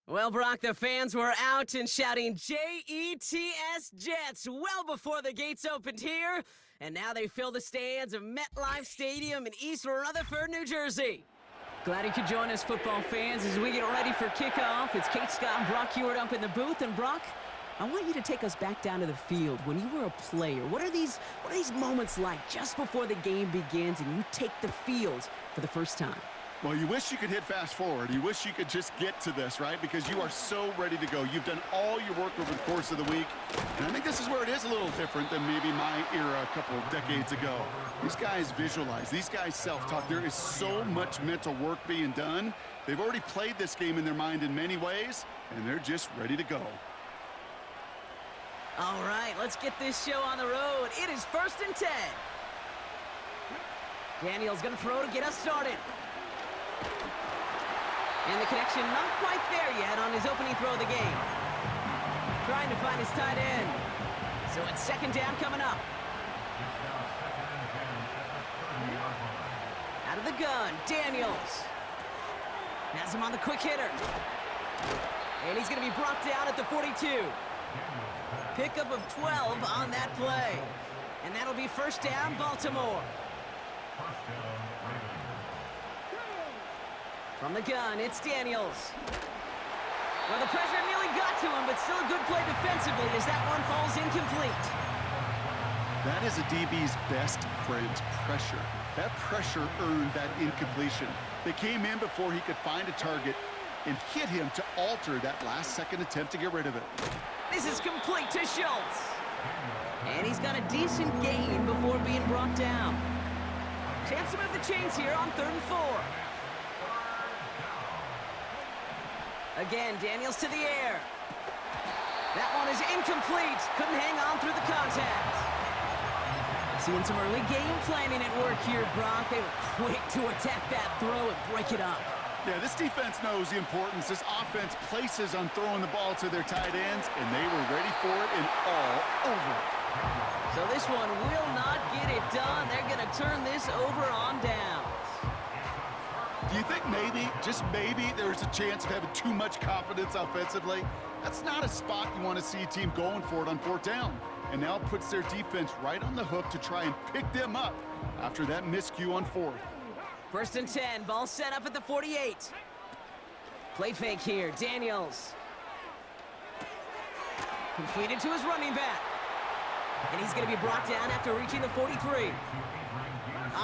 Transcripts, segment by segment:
Well, Brock, the fans were out and shouting J-E-T-S Jets well before the gates opened here, and now they fill the stands of MetLife Stadium in East Rutherford, New Jersey. Glad you could join us, football fans, as we get ready for kickoff. It's Kate Scott and Brock Hewitt up in the booth, and Brock, I want you to take us back down to the field when you were a player. What are these moments like just before the game begins and you take the field for the first time? Well, you wish you could hit fast forward. You wish you could just get to this, right? Because you are so ready to go. You've done all your work over the course of the week. And I think this is where it is a little different than maybe my era a couple of decades ago. These guys visualize. These guys self-talk. There is so much mental work being done. They've already played this game in their mind in many ways, and they're just ready to go. All right, let's get this show on the road. It is 1st and 10. Daniel's going to throw to get us started. And the connection not quite there yet on his opening throw of the game. Trying to find his tight end. So it's 2nd down coming up. Out of the gun, Daniels. Has him on the quick hitter. And he's going to be brought down at the 42. Pickup of 12 on that play. And that'll be 1st down, Baltimore. From the gun, it's Daniels. Well, the pressure nearly got to him, but still a good play defensively as that one falls incomplete. That is a DB's best friend, pressure. That pressure earned that incompletion. They came in before he could find a target and hit him to alter that last-second attempt to get rid of it. This is complete to Schultz. And he's got a decent gain before being brought down. Chance to move the chains here on 3rd and 4. Again, Daniels to the air. That one is incomplete. Couldn't hang on through the contact. Seeing some early game planning at work here, Brock. They were quick to attack that throw and break it up. Yeah, this defense knows the importance. This offense places on throwing the ball to their tight ends, and they were ready for it and all over it. So this one will not get it done. They're going to turn this over on downs. Do you think maybe, just maybe, there's a chance of having too much confidence offensively? That's not a spot you want to see a team going for it on 4th down. And now it puts their defense right on the hook to try and pick them up after that miscue on 4th. 1st and 10, ball set up at the 48. Play fake here, Daniels. Completed to his running back. And he's going to be brought down after reaching the 43.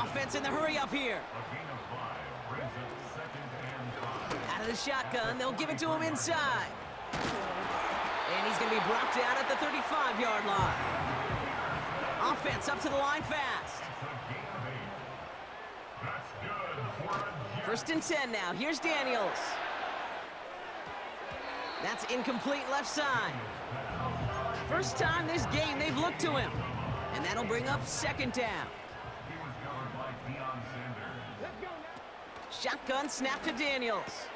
Offense in the hurry up here. Out of the shotgun, they'll give it to him inside. And he's going to be brought down at the 35-yard line. Offense up to the line fast. 1st and 10 now. Here's Daniels. That's incomplete left side. First time this game they've looked to him. And that'll bring up 2nd down. Shotgun snap to Daniels.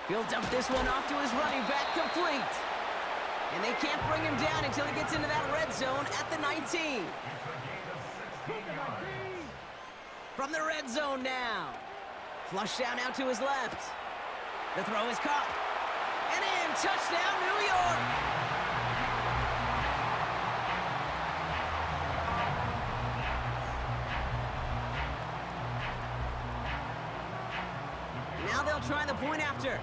He'll dump this one off to his running back, complete. And they can't bring him down until he gets into that red zone at the 19. From the red zone now. Flush down out to his left. The throw is caught. And in, touchdown, New York. Now they'll try the point after.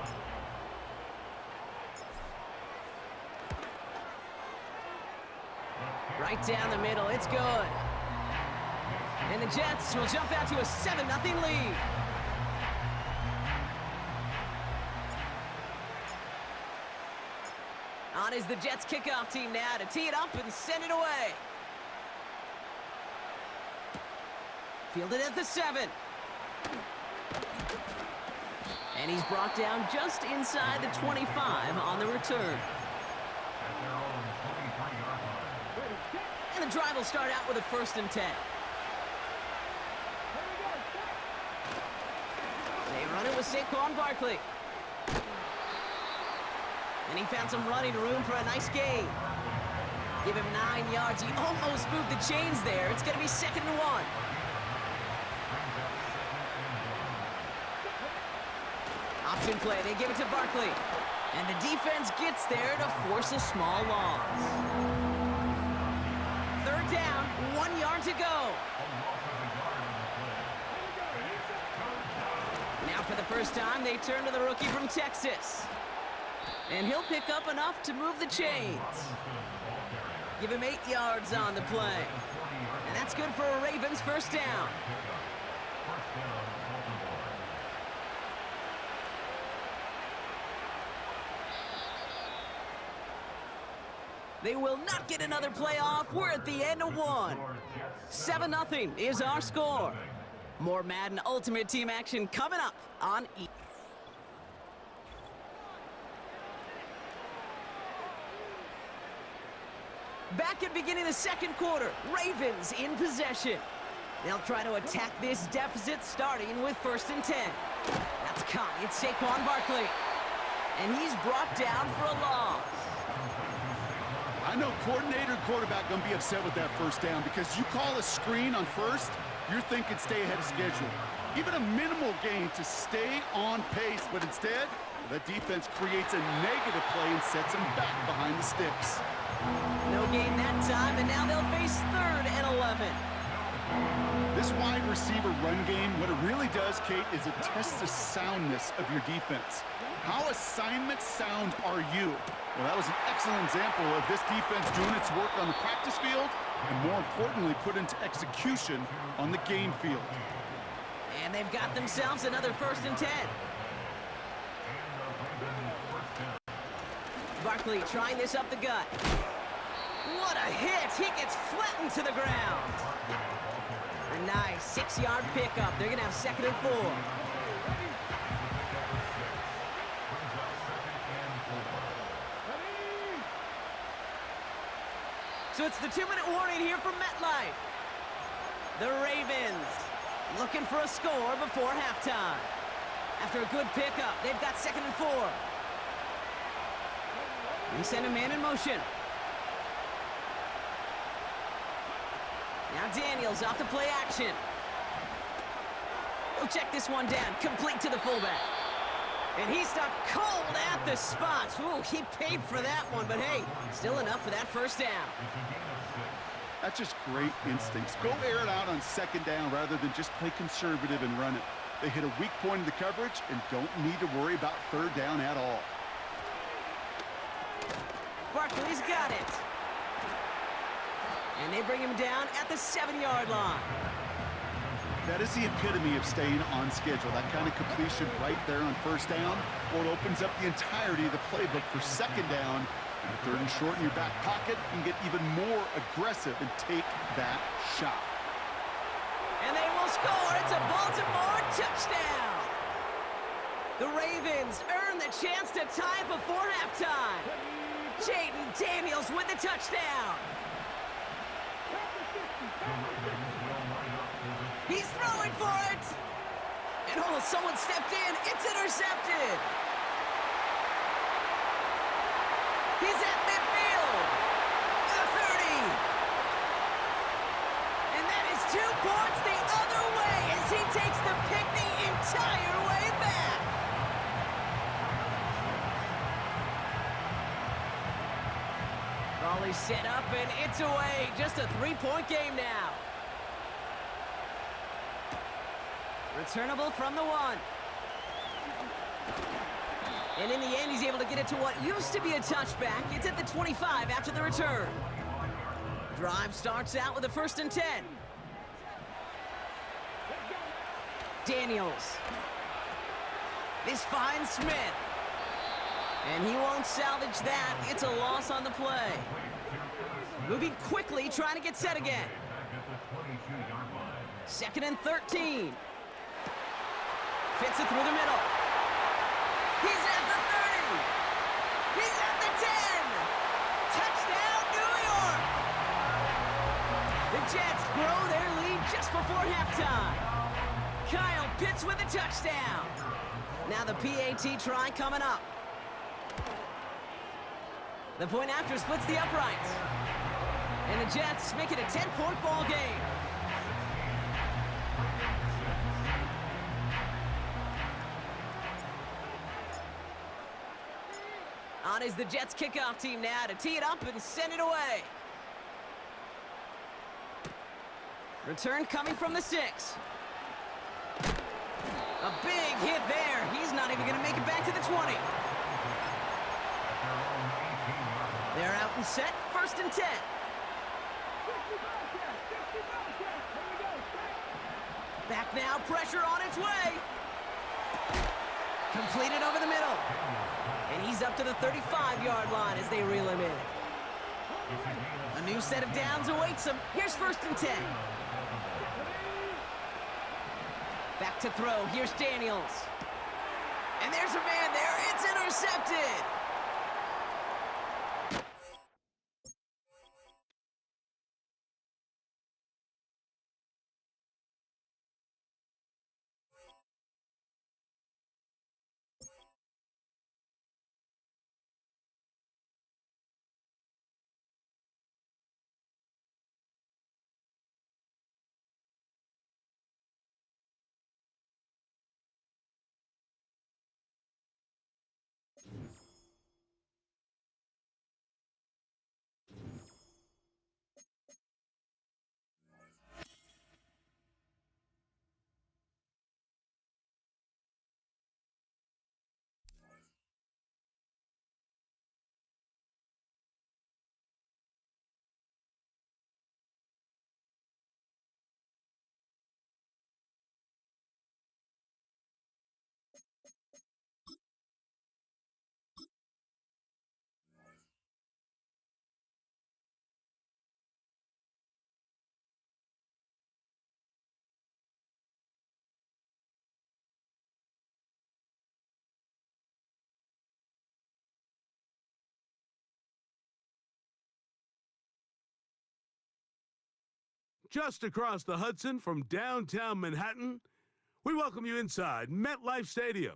Right down the middle, it's good. And the Jets will jump out to a 7-0 lead. On is the Jets kickoff team now to tee it up and send it away. Fielded at the 7. And he's brought down just inside the 25 on the return. And the drive will start out with a 1st and 10. They run it with Saquon Barkley. And he found some running room for a nice gain. Give him 9 yards. He almost moved the chains there. It's going to be 2nd and 1. Option play, they give it to Barkley. And the defense gets there to force a small loss. Third down, 1 yard to go. Now for the first time, they turn to the rookie from Texas. And he'll pick up enough to move the chains. Give him 8 yards on the play. And that's good for a Ravens first down. They will not get another play off. We're at the end of one. 7-0 is our score. More Madden Ultimate Team action coming up on E. Back at beginning of the second quarter, Ravens in possession. They'll try to attack this deficit starting with 1st and 10. That's caught. It's Saquon Barkley. And he's brought down for a loss. I know coordinator quarterback going to be upset with that first down because you call a screen on first, you're thinking stay ahead of schedule. Even a minimal gain to stay on pace, but instead, the defense creates a negative play and sets him back behind the sticks. No gain that time, and now they'll face 3rd and 11. This wide receiver run game, what it really does, Kate, is it tests the soundness of your defense. How assignment sound are you? Well, that was an excellent example of this defense doing its work on the practice field and, more importantly, put into execution on the game field. And they've got themselves another 1st and 10. Barkley trying this up the gut. What a hit! He gets flattened to the ground. A nice 6-yard pickup. They're going to have 2nd and 4. So it's the 2-minute warning here from MetLife. The Ravens looking for a score before halftime. After a good pickup, they've got 2nd and 4. We send a man in motion. Now Daniels off the play action. He'll check this one down, complete to the fullback. And he stopped cold at the spot. Ooh, he paid for that one, but hey, still enough for that first down. That's just great instincts. Go air it out on 2nd down rather than just play conservative and run it. They hit a weak point in the coverage and don't need to worry about 3rd down at all. Barkley's got it. And they bring him down at the 7-yard line. That is the epitome of staying on schedule. That kind of completion right there on 1st down, or it opens up the entirety of the playbook for 2nd down. 3rd and short in your back pocket, you can get even more aggressive and take that shot. And they will score. It's a Baltimore touchdown. The Ravens earn the chance to tie before halftime. Jaden Daniels with the touchdown. He's throwing for it. And oh, someone stepped in. It's intercepted. He's at midfield. The 30. And that is 2 points the other way as he takes the pick the entire way back. Volley set up and it's away. Just a 3-point game now. Returnable from the 1. And in the end, he's able to get it to what used to be a touchback. It's at the 25 after the return. Drive starts out with a 1st and 10. Daniels. This finds Smith. And he won't salvage that. It's a loss on the play. Moving quickly, trying to get set again. 2nd and 13. Fits it through the middle. He's at the 30. He's at the 10. Touchdown, New York. The Jets grow their lead just before halftime. Kyle Pitts with a touchdown. Now the PAT try coming up. The point after splits the uprights. And the Jets make it a 10-point ball game. On is the Jets kickoff team now to tee it up and send it away. Return coming from the 6. A big hit there. He's not even going to make it back to the 20. They're out and set. 1st and 10. Back now, pressure on its way. Completed over the middle. And he's up to the 35-yard line as they reel him in. A new set of downs awaits him. Here's 1st and 10. Back to throw. Here's Daniels. And there's a man there. It's intercepted. Just across the Hudson from downtown Manhattan, we welcome you inside MetLife Stadium,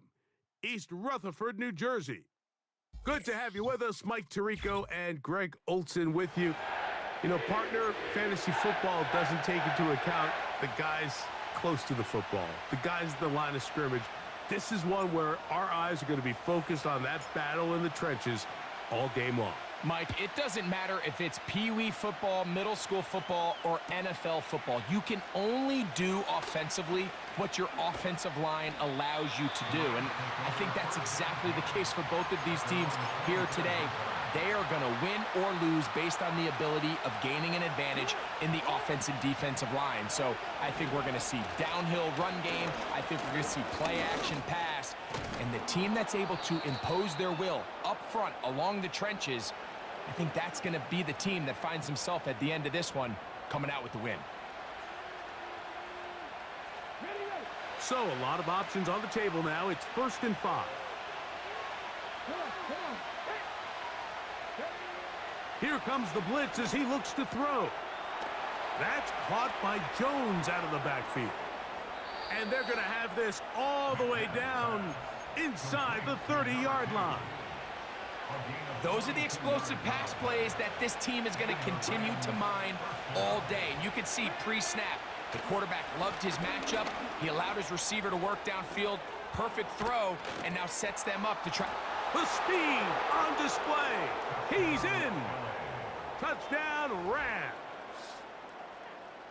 East Rutherford, New Jersey. Good to have you with us. Mike Tirico and Greg Olson with you. You know, partner, fantasy football doesn't take into account the guys close to the football, the guys at the line of scrimmage. This is one where our eyes are going to be focused on that battle in the trenches all game long. Mike, it doesn't matter if it's Pee-wee football, middle school football, or NFL football. You can only do offensively what your offensive line allows you to do. And I think that's exactly the case for both of these teams here today. They are going to win or lose based on the ability of gaining an advantage in the offensive and defensive line. So I think we're going to see downhill run game. I think we're going to see play action pass. And the team that's able to impose their will up front along the trenches, I think that's going to be the team that finds himself at the end of this one coming out with the win. So a lot of options on the table now. It's 1st and 5. Here comes the blitz as he looks to throw. That's caught by Jones out of the backfield. And they're going to have this all the way down inside the 30-yard line. Those are the explosive pass plays that this team is going to continue to mine all day. And you can see pre-snap, the quarterback loved his matchup. He allowed his receiver to work downfield. Perfect throw, and now sets them up to try. The speed on display. He's in. Touchdown, Rams.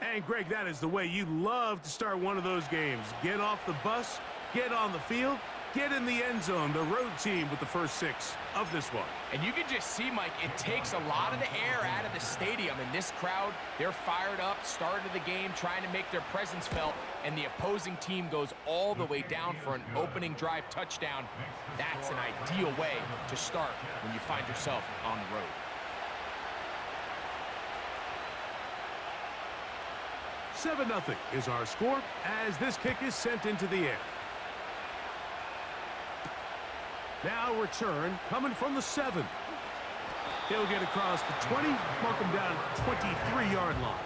And, Greg, that is the way you love to start one of those games. Get off the bus, get on the field, get in the end zone. The road team with the first 6 of this one. And you can just see, Mike, it takes a lot of the air out of the stadium. And this crowd, they're fired up, started the game, trying to make their presence felt. And the opposing team goes all the way down for an opening drive touchdown. That's an ideal way to start when you find yourself on the road. 7-0 is our score as this kick is sent into the air. Now return coming from the 7. He'll get across the 20, mark him down at the 23-yard line.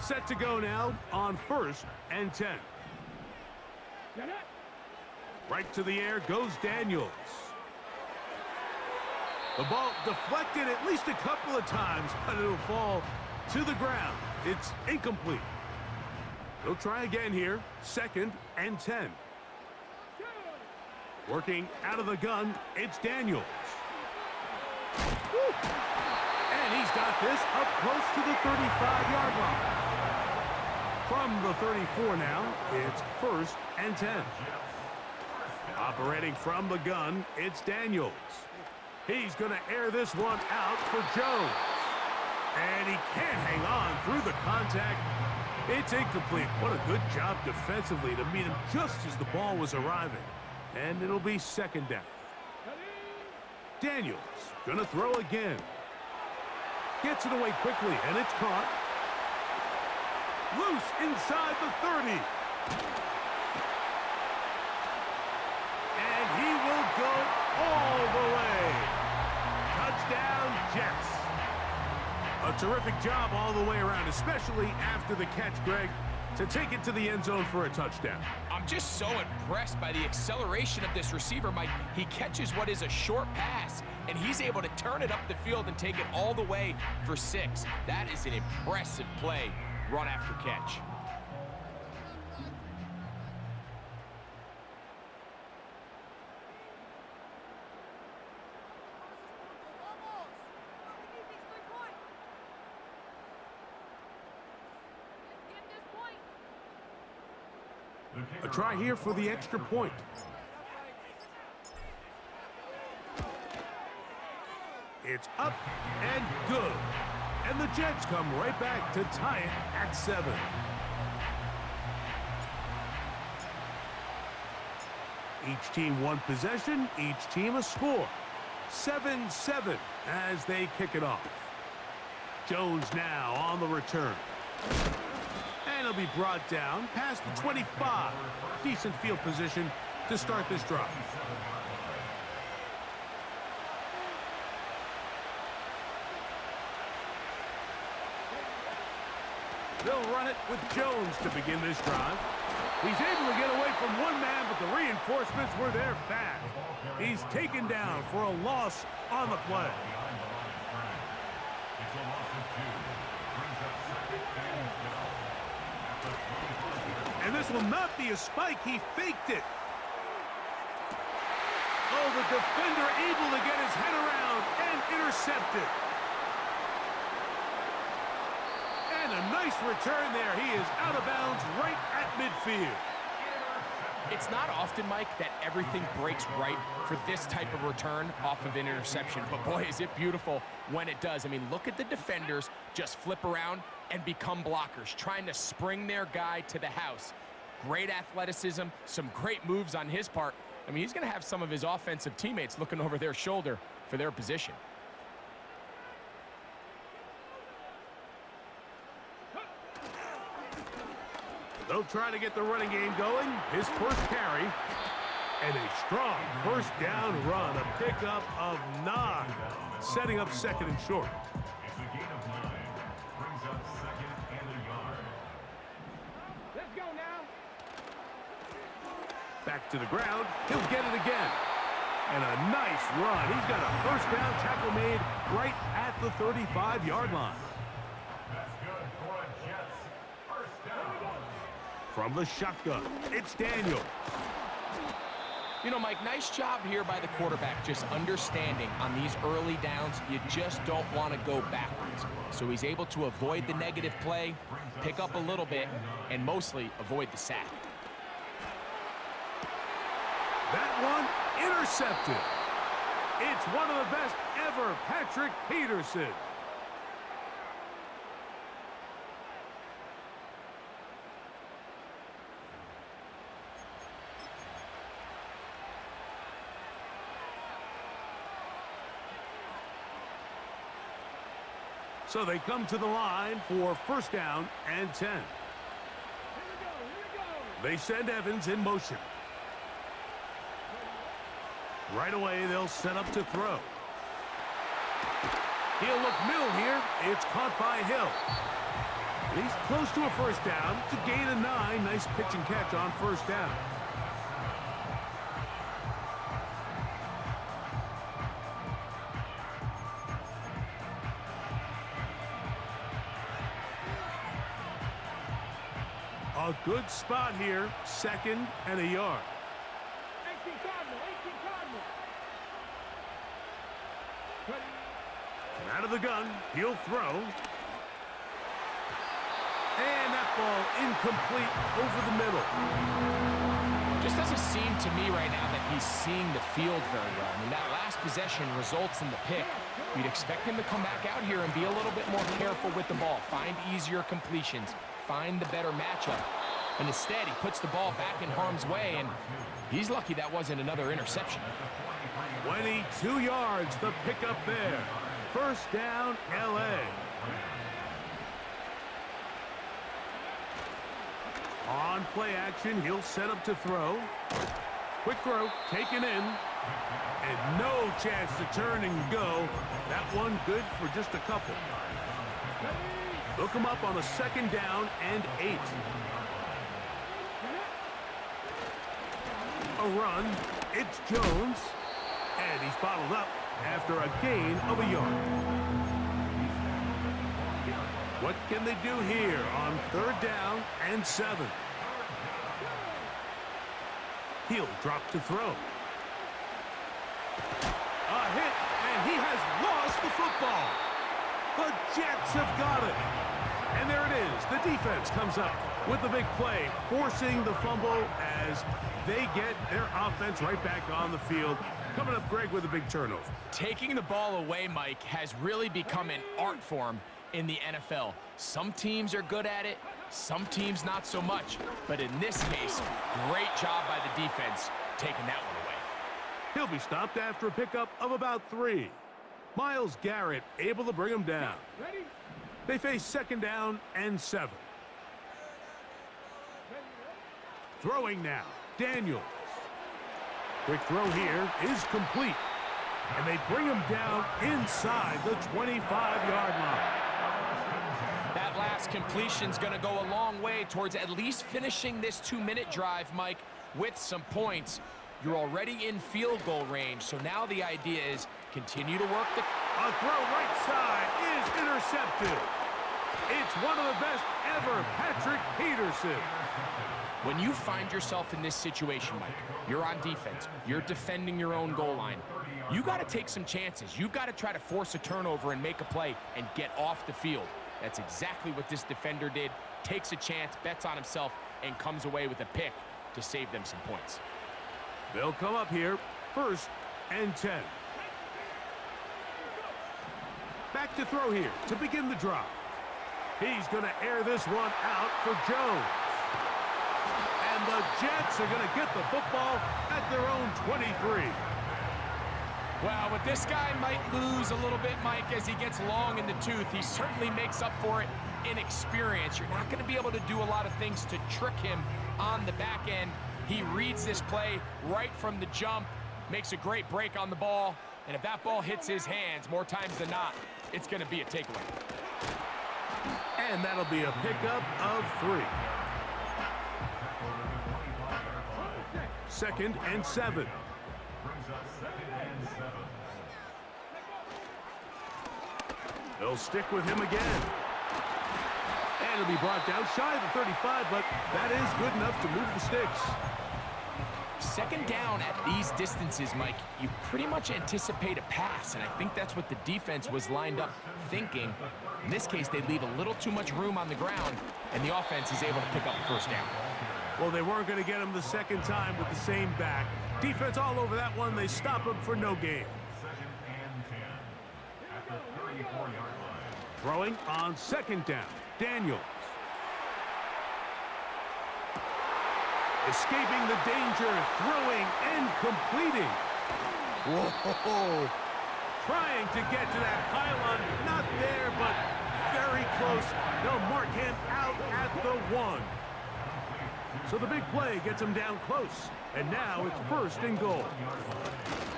Set to go now on 1st and 10. Right to the air goes Daniels. The ball deflected at least a couple of times, but it'll fall to the ground. It's incomplete. They'll try again here. 2nd and 10. Working out of the gun, it's Daniels. Woo! And he's got this up close to the 35-yard line. From the 34 now, it's 1st and 10. Operating from the gun, it's Daniels. He's going to air this one out for Jones. And he can't hang on through the contact. It's incomplete. What a good job defensively to meet him just as the ball was arriving. And it'll be 2nd down. Daniels going to throw again. Gets it away quickly, and it's caught. Loose inside the 30. And he will go all the way. Touchdown, Jets. A terrific job all the way around, especially after the catch, Greg, to take it to the end zone for a touchdown. I'm just so impressed by the acceleration of this receiver, Mike. He catches what is a short pass, and he's able to turn it up the field and take it all the way for 6. That is an impressive play, run after catch. A try here for the extra point. It's up and good. And the Jets come right back to tie it at 7. Each team one possession, each team a score. 7-7 as they kick it off. Jones now on the return. And he'll be brought down past the 25. Decent field position to start this drive. They'll run it with Jones to begin this drive. He's able to get away from one man, but the reinforcements were there fast. He's taken down for a loss on the play. And this will not be a spike. He faked it. Oh, the defender able to get his head around and intercept it. And a nice return there. He is out of bounds right at midfield. It's not often, Mike, that everything breaks right for this type of return off of an interception. But boy, is it beautiful when it does. I mean, look at the defenders just flip around and become blockers, trying to spring their guy to the house. Great athleticism, some great moves on his part. I mean, he's going to have some of his offensive teammates looking over their shoulder for their position. They'll try to get the running game going. His first carry. And a strong first down run. A pickup of 9. Setting up 2nd and short. It's a gain of 9. Brings up 2nd and a yard. Let's go now. Back to the ground. He'll get it again. And a nice run. He's got a first down tackle made right at the 35-yard line. That's good for a Jets. First down. From the shotgun, it's Daniels. You know, Mike, nice job here by the quarterback, just understanding on these early downs, you just don't want to go backwards. So he's able to avoid the negative play, pick up a little bit, and mostly avoid the sack. That one intercepted. It's one of the best ever, Patrick Peterson. So they come to the line for first down and 10. They send Evans in motion. Right away, they'll set up to throw. He'll look middle here. It's caught by Hill. He's close to a first down to gain a 9. Nice pitch and catch on first down. A good spot here, 2nd and a yard. 18 Cardinal, 18 Cardinal. From out of the gun, he'll throw. And that ball incomplete over the middle. Just doesn't seem to me right now that he's seeing the field very well. I mean, that last possession results in the pick. You'd expect him to come back out here and be a little bit more careful with the ball, find easier completions, find the better matchup. And instead, he puts the ball back in harm's way, and he's lucky that wasn't another interception. 22 yards, the pickup there. 1st down, L.A. On play action, he'll set up to throw. Quick throw, taken in. And no chance to turn and go. That one good for just a couple. Look him up on a 2nd down and 8. A run. It's Jones. And he's bottled up after a gain of a yard. What can they do here on 3rd down and 7? He'll drop to throw. A hit, and he has lost the football. The Jets have got it. And there it is. The defense comes up with the big play, forcing the fumble as they get their offense right back on the field. Coming up, Greg, with a big turnover. Taking the ball away, Mike, has really become an art form in the NFL. Some teams are good at it, some teams not so much. But in this case, great job by the defense taking that one away. He'll be stopped after a pickup of about 3. Myles Garrett able to bring him down. Ready? They face 2nd down and 7. Throwing now, Daniels. Quick throw here is complete. And they bring him down inside the 25-yard line. That last completion's going to go a long way towards at least finishing this 2-minute drive, Mike, with some points. You're already in field goal range, so now the idea is continue to work the... A throw right side is intercepted. It's one of the best ever, Patrick Peterson. When you find yourself in this situation, Mike, you're on defense, you're defending your own goal line, you got to take some chances. You've got to try to force a turnover and make a play and get off the field. That's exactly what this defender did. Takes a chance, bets on himself, and comes away with a pick to save them some points. They'll come up here, 1st and 10. Back to throw here to begin the drive. He's going to air this one out for Jones. And the Jets are going to get the football at their own 23. Well, but this guy might lose a little bit, Mike, as he gets long in the tooth. He certainly makes up for it in experience. You're not going to be able to do a lot of things to trick him on the back end. He reads this play right from the jump, makes a great break on the ball, and if that ball hits his hands more times than not, it's going to be a takeaway. And that'll be a pickup of 3. 2nd and 7. They'll stick with him again. And it'll be brought down shy of the 35, but that is good enough to move the sticks. 2nd down at these distances, Mike, you pretty much anticipate a pass, and I think that's what the defense was lined up thinking. In this case, they leave a little too much room on the ground, and the offense is able to pick up the 1st down. Well, they weren't going to get him the 2nd time with the same back. Defense all over that one. They stop him for no gain. 2nd and 10 at the 34-yard line. Throwing on 2nd down, Daniels. Escaping the danger, throwing and completing. Whoa! Trying to get to that pylon, not there, but very close. They'll mark him out at the 1. So the big play gets him down close, and now it's 1st and goal.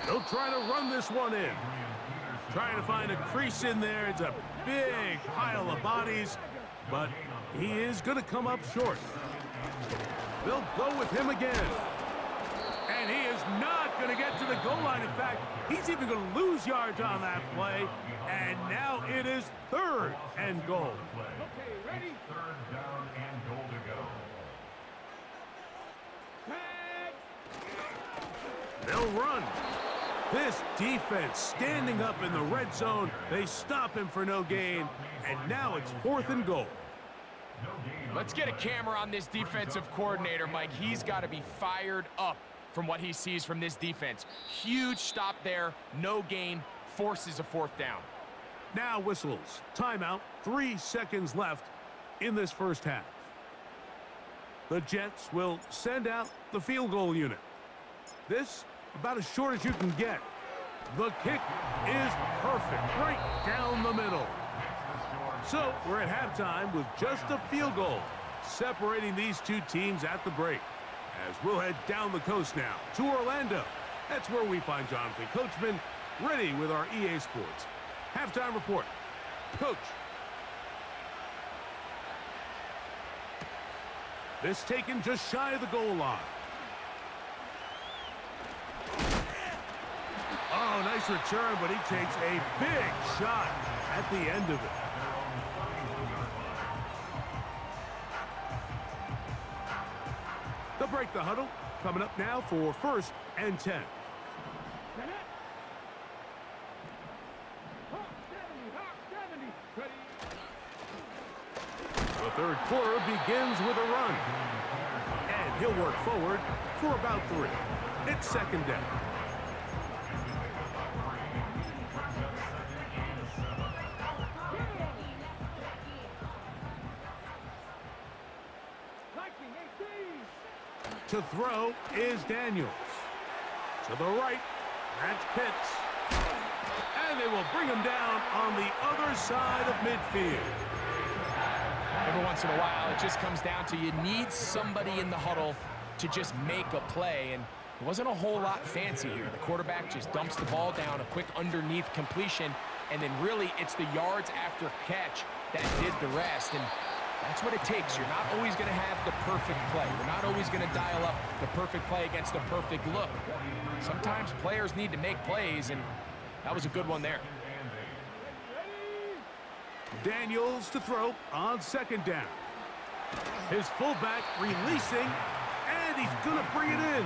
They'll try to run this one in. Trying to find a crease in there. It's a big pile of bodies, but he is going to come up short. They'll go with him again. And he is not going to get to the goal line. In fact, he's even going to lose yards on that play. And now it is 3rd and goal. Okay, ready? 3rd down and goal to go. They'll run. This defense standing up in the red zone. They stop him for no gain, and now it's 4th and goal. Let's get a camera on this defensive coordinator, Mike. He's got to be fired up from what he sees from this defense. Huge stop there, no gain, forces a 4th down. Now whistles. Timeout. 3 seconds left in this first half. The Jets will send out the field goal unit. This about as short as you can get. The kick is perfect, right down the middle. So we're at halftime with just a field goal separating these two teams at the break. As we'll head down the coast now to Orlando. That's where we find Jonathan Coachman ready with our EA Sports halftime report. Coach. This taken just shy of the goal line. Oh, nice return, but he takes a big shot at the end of it. They'll break the huddle. Coming up now for 1st and 10. The third quarter begins with a run. And he'll work forward for about 3. It's 2nd down. To throw is Daniels. To the right, that's Pitts. And they will bring him down on the other side of midfield. Every once in a while, it just comes down to you need somebody in the huddle to just make a play, and it wasn't a whole lot fancy here. The quarterback just dumps the ball down, a quick underneath completion, and then really it's the yards after catch that did the rest. And that's what it takes. You're not always going to have the perfect play. You're not always going to dial up the perfect play against the perfect look. Sometimes players need to make plays, and that was a good one there. Daniels to throw on 2nd down. His fullback releasing, and he's going to bring it in.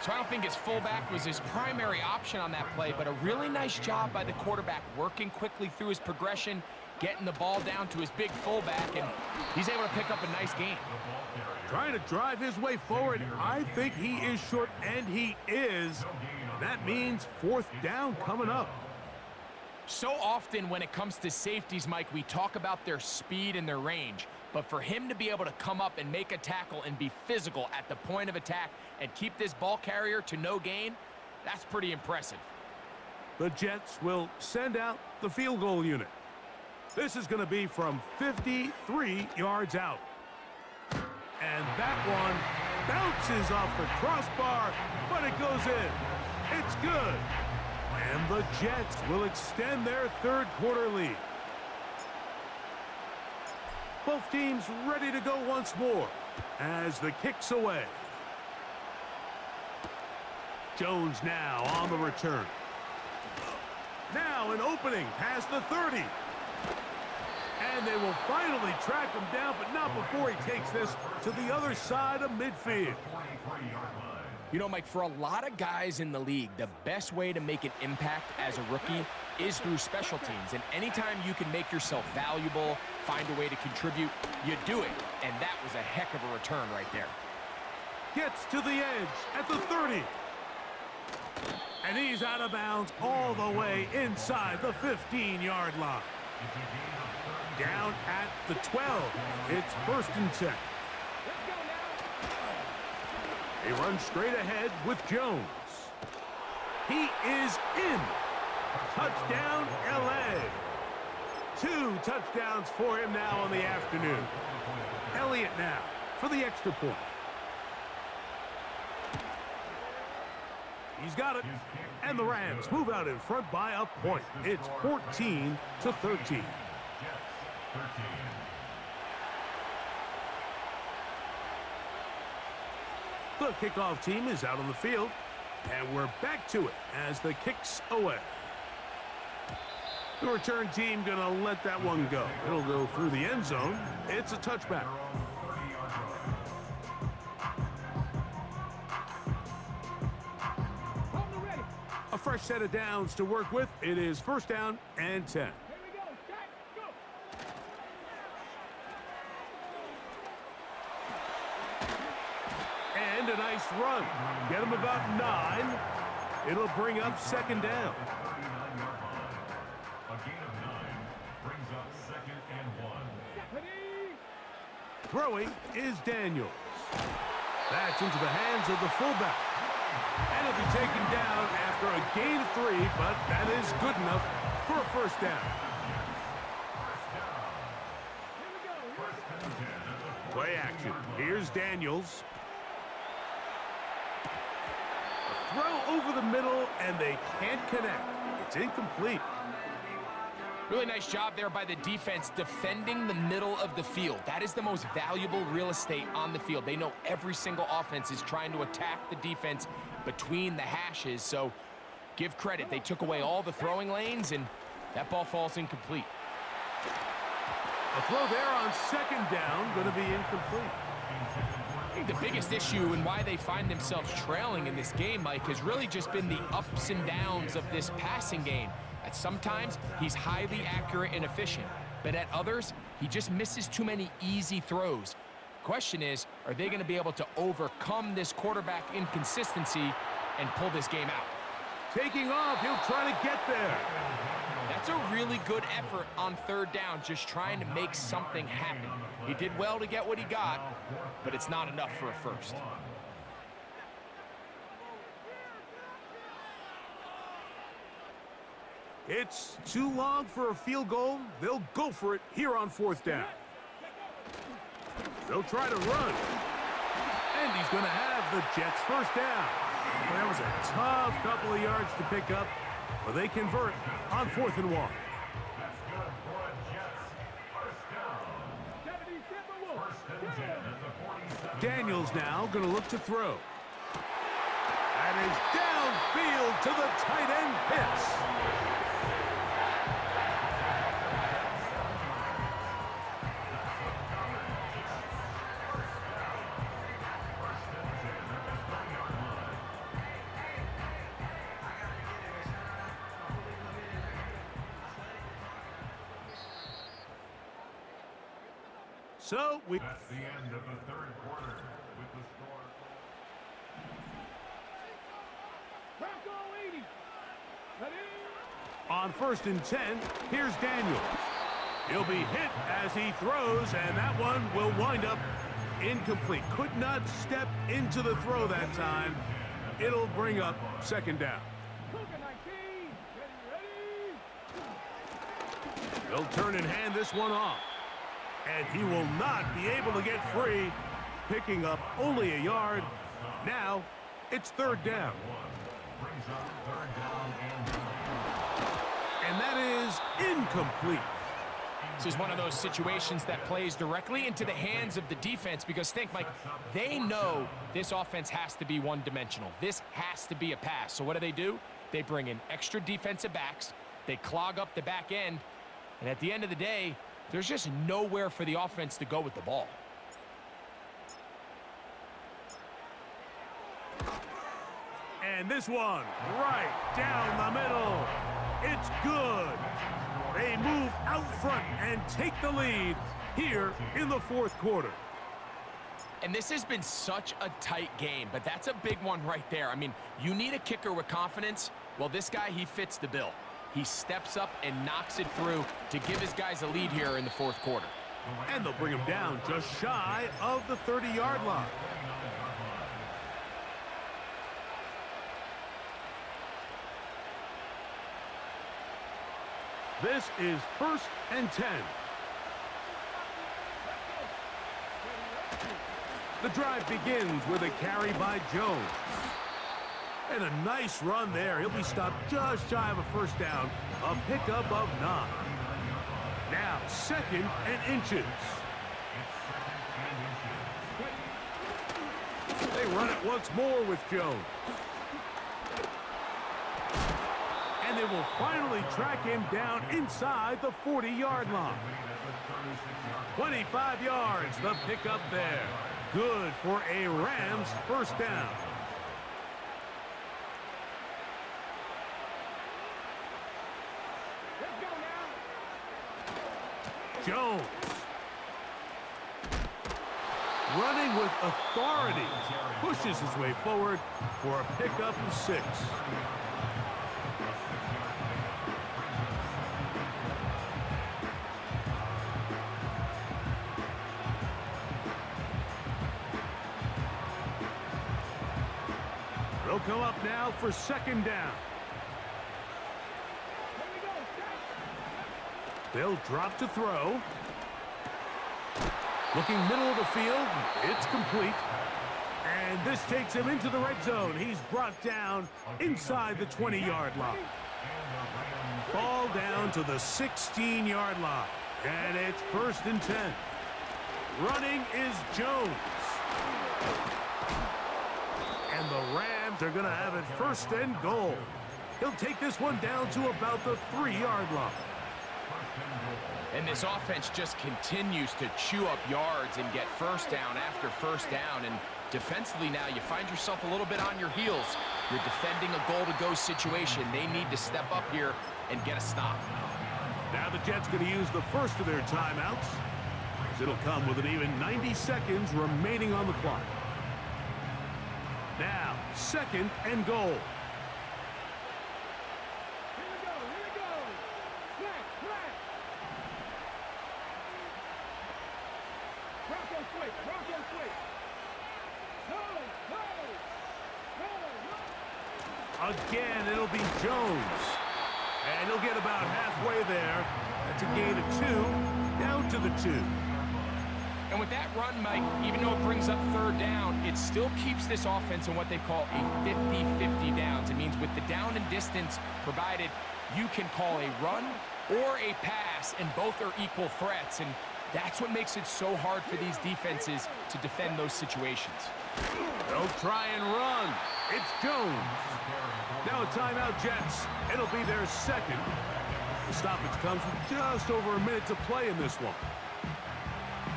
So I don't think his fullback was his primary option on that play, but a really nice job by the quarterback working quickly through his progression, getting the ball down to his big fullback, and he's able to pick up a nice gain. Trying to drive his way forward. I think he is short, and he is. That means 4th down coming up. So often when it comes to safeties, Mike, we talk about their speed and their range. But for him to be able to come up and make a tackle and be physical at the point of attack and keep this ball carrier to no gain, that's pretty impressive. The Jets will send out the field goal unit. This is going to be from 53 yards out. And that one bounces off the crossbar, but it goes in. It's good. And the Jets will extend their 3rd quarter lead. Both teams ready to go once more as the kick's away. Jones now on the return. Now an opening past the 30. And they will finally track him down, but not before he takes this to the other side of midfield. You know, Mike, for a lot of guys in the league, the best way to make an impact as a rookie is through special teams. And anytime you can make yourself valuable, find a way to contribute, you do it. And that was a heck of a return right there. Gets to the edge at the 30. And he's out of bounds all the way inside the 15-yard line. Down at the 12. It's 1st and 10. They run straight ahead with Jones. He is in. Touchdown, L.A. 2 touchdowns for him now on the afternoon. Elliott now for the extra point. He's got it. And the Rams move out in front by a point. It's 14-13. The kickoff team is out on the field, and we're back to it as the kick's away. The return team gonna let that one go. It'll go through the end zone. It's a touchback. fresh set of downs to work with. It is first down and 10. Here we go. Set, go. And a nice run. Get him about 9. It'll bring up second down. 39-yard line. A gain of 9 brings up second and 1. Ready? Throwing is Daniels. That's into the hands of the fullback. And it'll be taken down after a gain of 3, but that is good enough for a first down. Play action. Here's Daniels. A throw over the middle, and they can't connect. It's incomplete. Really nice job there by the defense defending the middle of the field. That is the most valuable real estate on the field. They know every single offense is trying to attack the defense between the hashes, so give credit. They took away all the throwing lanes, and that ball falls incomplete. A throw there on second down, going to be incomplete. I think the biggest issue and why they find themselves trailing in this game, Mike, has really just been the ups and downs of this passing game. At sometimes, he's highly accurate and efficient, but at others, he just misses too many easy throws. Question is, are they going to be able to overcome this quarterback inconsistency and pull this game out? Taking off, he'll try to get there. That's a really good effort on third down, just trying to make something happen. He did well to get what he got, but it's not enough for a first. It's too long for a field goal. They'll go for it here on fourth down. They'll try to run. And he's going to have the Jets first down. Well, that was a tough couple of yards to pick up, but they convert on 4th and 1. That's good for a Jets. First down. 77 will. First and 10 at the 47. Daniels now going to look to throw. That is downfield to the tight end Pitts. So we... That's the end of the third quarter with the score. Bronco 80. Ready? On 1st and 10, here's Daniels. He'll be hit as he throws, and that one will wind up incomplete. Could not step into the throw that time. It'll bring up second down. Cougar 19. Ready? They'll turn and hand this one off. And he will not be able to get free, picking up only a yard. Now, it's third down. Brings up third down and 9. And that is incomplete. This is one of those situations that plays directly into the hands of the defense because think, Mike, they know this offense has to be one-dimensional. This has to be a pass. So what do? They bring in extra defensive backs. They clog up the back end. And at the end of the day, there's just nowhere for the offense to go with the ball. And this one, right down the middle. It's good. They move out front and take the lead here in the fourth quarter. And this has been such a tight game, but that's a big one right there. I mean, you need a kicker with confidence. Well, this guy, he fits the bill. He steps up and knocks it through to give his guys a lead here in the fourth quarter. And they'll bring him down just shy of the 30-yard line. This is 1st and 10. The drive begins with a carry by Jones. And a nice run there. He'll be stopped just shy of a first down. A pickup of 9. Now, 2nd and inches. They run it once more with Jones. And they will finally track him down inside the 40-yard line. 25 yards, the pickup there. Good for a Rams first down. Jones. Running with authority. Pushes his way forward for a pickup of 6. They'll come up now for 2nd down. They'll drop to throw. Looking middle of the field. It's complete. And this takes him into the red zone. He's brought down inside the 20-yard line. Ball down to the 16-yard line. And it's 1st and 10. Running is Jones. And the Rams are going to have it 1st and goal. He'll take this one down to about the 3-yard line. And this offense just continues to chew up yards and get 1st down after 1st down. And defensively now, you find yourself a little bit on your heels. You're defending a goal-to-go situation. They need to step up here and get a stop. Now the Jets going to use the first of their timeouts, as it'll come with an even 90 seconds remaining on the clock. Now, 2nd and goal. Here we go, here we go. Flat. Broncos quick. Go. Again, it'll be Jones. And he'll get about halfway there. That's a gain of 2, down to the 2. And with that run, Mike, even though it brings up 3rd down, it still keeps this offense in what they call a 50-50 downs. It means with the down and distance provided, you can call a run or a pass, and both are equal threats. And that's what makes it so hard for these defenses to defend those situations. They'll try and run. It's Jones. Now a timeout, Jets. It'll be their 2nd. The stoppage comes with just over a minute to play in this one.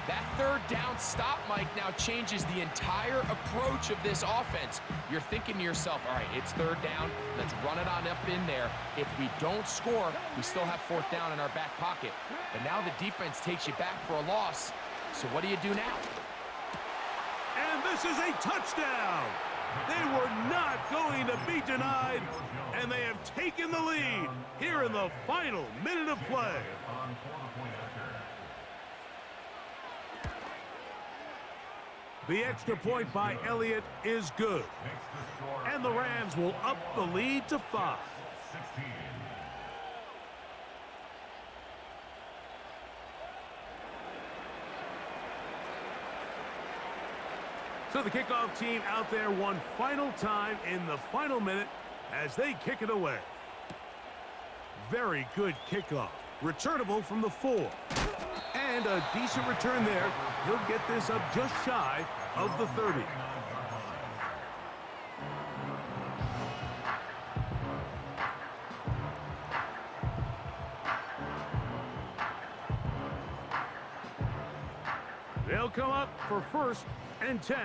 That 3rd down stop, Mike, now changes the entire approach of this offense. You're thinking to yourself, all right, it's 3rd down. Let's run it on up in there. If we don't score, we still have 4th down in our back pocket. But now the defense takes you back for a loss. So what do you do now? And this is a touchdown. They were not going to be denied, and they have taken the lead here in the final minute of play. The extra point by Elliott is good. And the Rams will up the lead to 5. So the kickoff team out there one final time in the final minute as they kick it away. Very good kickoff. Returnable from the 4. And a decent return there. He'll get this up just shy of the 30. They'll come up for 1st and 10.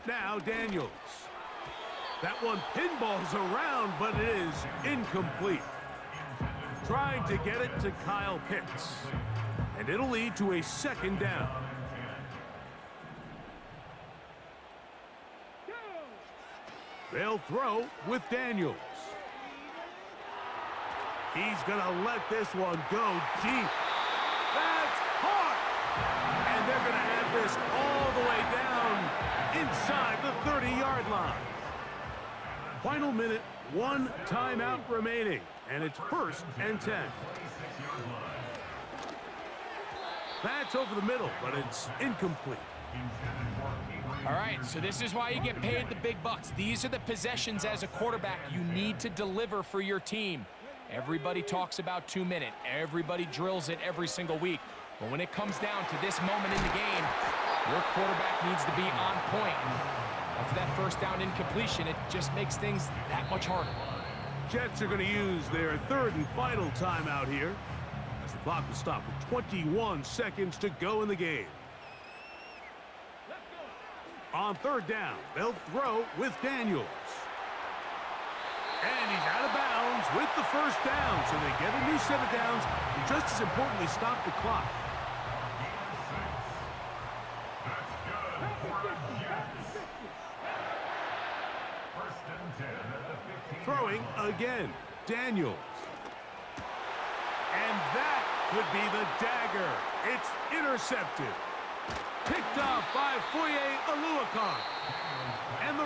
Now Daniels. That one pinballs around, but it is incomplete. Trying to get it to Kyle Pitts. And it'll lead to a 2nd down. They'll throw with Daniels. He's going to let this one go deep. That's caught! And they're going to have this all the way down inside the 30-yard line. Final minute, 1 timeout remaining, and it's 1st and 10. That's over the middle, but it's incomplete. All right, so this is why you get paid the big bucks. These are the possessions as a quarterback you need to deliver for your team. Everybody talks about 2-minute. Everybody drills it every single week. But when it comes down to this moment in the game, your quarterback needs to be on point. After that 1st down incompletion, it just makes things that much harder. Jets are going to use their 3rd and final timeout here, as the clock will stop with 21 seconds to go in the game. On 3rd down, they'll throw with Daniels. And he's out of bounds with the first down, so they get a new set of downs and just as importantly stop the clock. That's good for the Jets. First and 10 at the 15. Throwing again, Daniels. And that could be the dagger. It's intercepted. Picked off by Foye Aluakon. And the